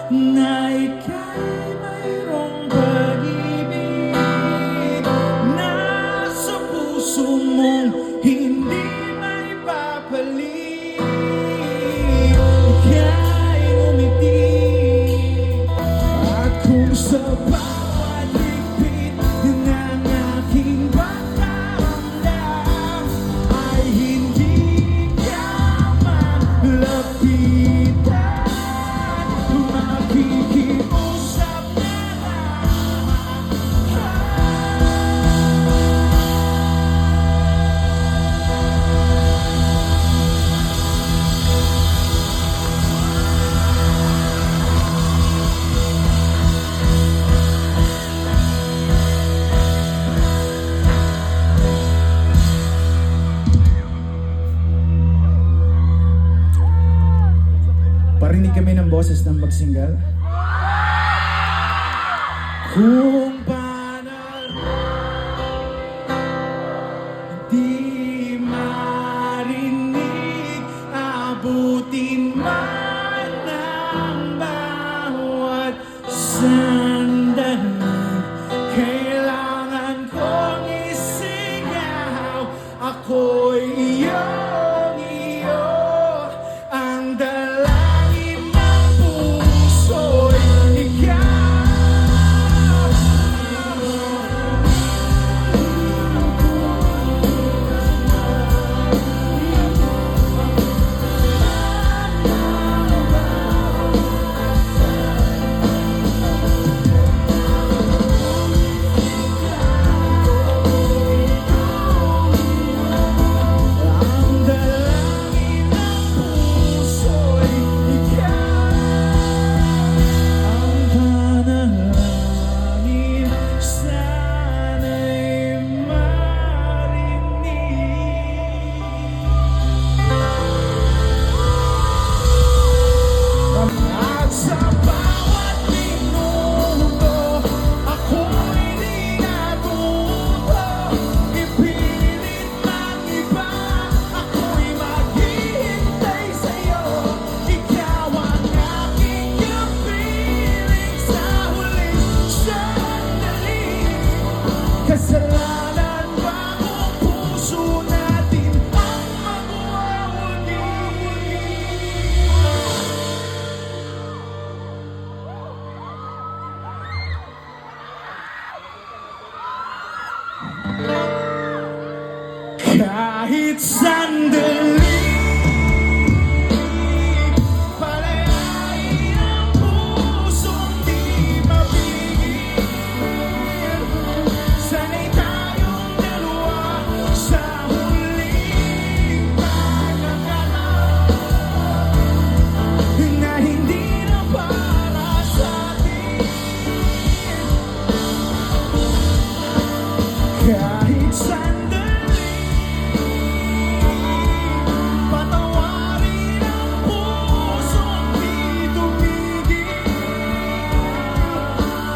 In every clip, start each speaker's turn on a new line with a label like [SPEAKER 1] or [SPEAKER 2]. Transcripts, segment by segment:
[SPEAKER 1] na ika'y mayroong pag-ibig na sa puso mong hindi maipapalit. Ika'y ngumiti at kung sa bawat higpit ng aking pakiramdam ay hindi ka malapitan, makikiusap na parinig kami ng boses ng magsinggal. Kung paano di marinig, abutin man ang bawat sandali. Kailangan kong isigaw, ako'y iyong iyo, ang dalangin ng puso'y ikaw. Ang dalangin ng puso'y ikaw. Ang panalangin sana'y marinig. At sa bawat minuto, ako'y di natuto. Ipilit ng iba, ako'y maghihintay sa'yo. Ikaw ang aking kapiling sa huling sandali. Kasalanan ba kung puso natin ang magwawagi? Kahit sandali, palayain ang pusong di mapigil. Sana'y tayong dalawa sa huling pagkakataon na hindi na para sa atin. Kahit sandali, patawarin ang pusong di tumigil.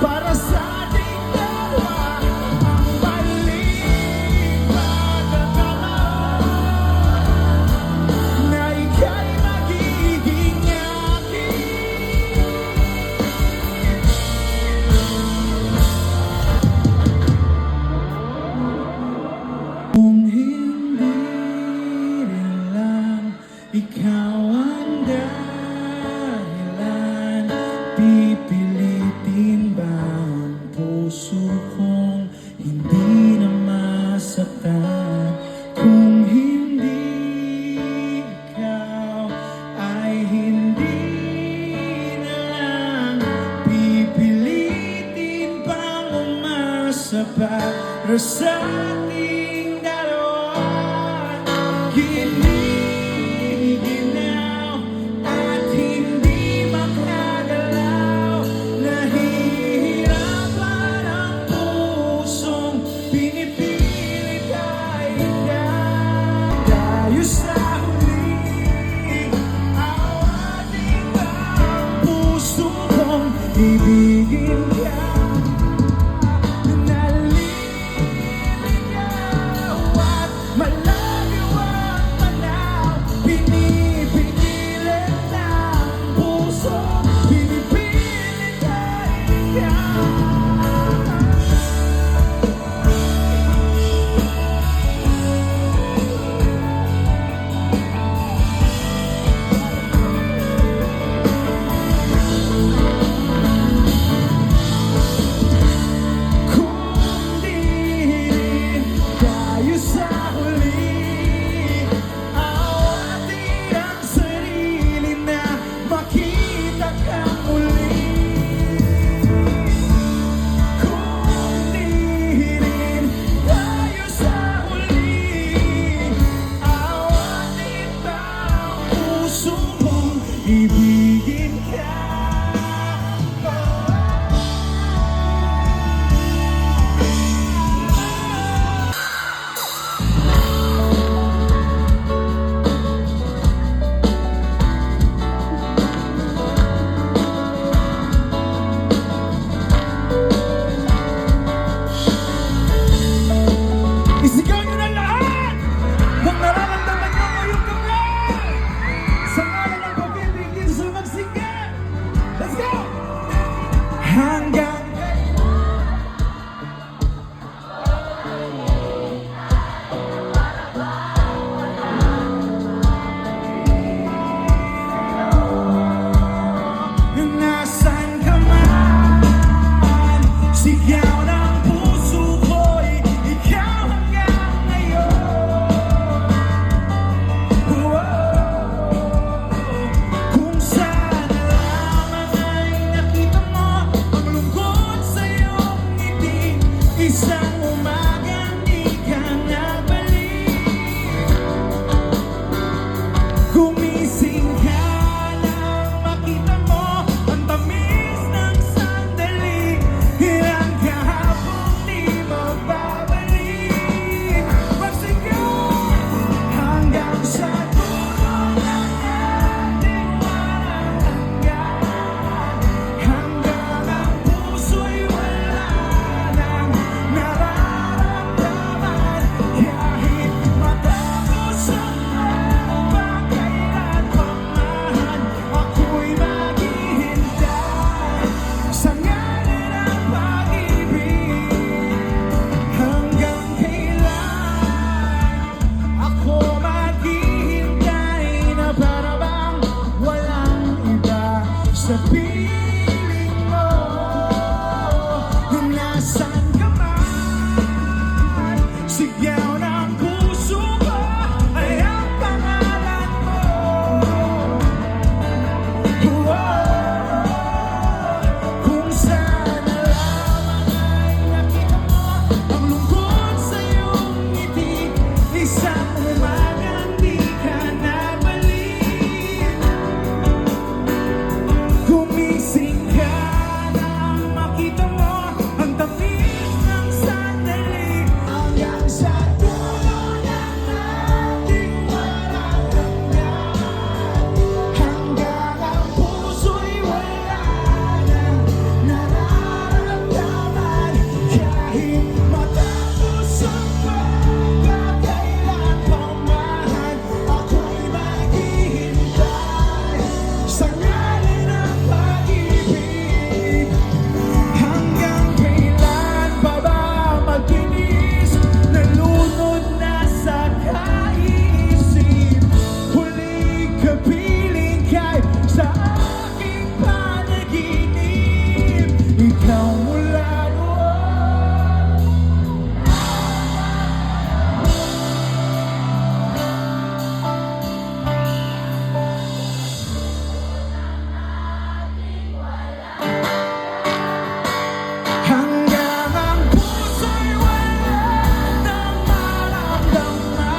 [SPEAKER 1] Para sa ating dalawa, ang maling pagkakataon na ika'y magiging akin. Kung hindi rin lang ikaw ang dahilan, pipilitin ba ang puso kong hindi na masaktan? Kung hindi ikaw ay hindi na lang, pipilitin bang umasa para sa ating dalawa? Giniginaw at hindi makagalaw, nahihirapan ang pusong pinipilit ay ikaw. Tayo sa huli, awatin ba ang puso kong ibigin ka? Pinipigilan ng puso, pinipigilan. piling mo. Nasaan ka man, sigaw ng puso ko ay ang pangalan mo. Kung sana lamang ay nakita mo ang lungkot sa iyong ngiti, isang umagang di ka nabalik. Gumising ka nang makita mo ang tamis ng sandali, hanggang sa dulo ng ating walang hanggan, hanggang ang puso'y wala nang nararamdaman. Kahit matapos ang pagkakailan pa man, ako'y maghihintay sa ngalan ng pag-ibig. Hanggang kailan pa ba magtiis, nalunod na sa kaisip, huli kapiling kahit sa aking panaginip. Ikaw mula noon. Hanggang ang puso'y wala nang maramdaman.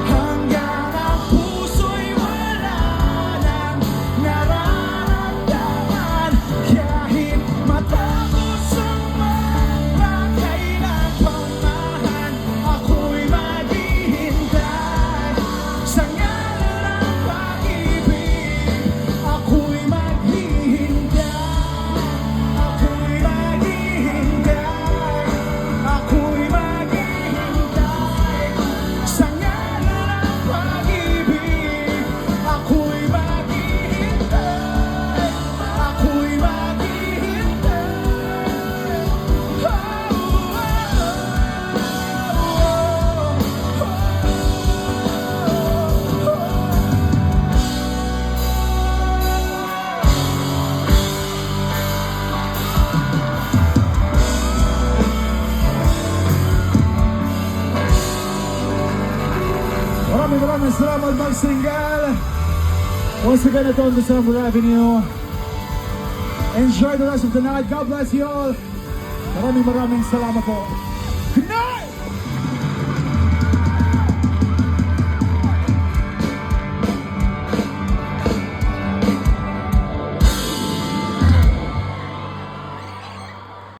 [SPEAKER 1] Hanggang ang puso'y wala nang nararamdaman. Kahit matapos ang magpakailan pa man, ako'y maghihintay sa ngalan ng pag-ibig. Ako'y maghihintay, ako'y maghihintay, ako'y maghihintay sa ngalan ng pag-ibig. Ako'y maghihintay, ako'y Maraming salamat, Mag Singal. Once again, ito on December Avenue. Enjoy the rest of the night. God bless you all. Maraming salamat po. Good night!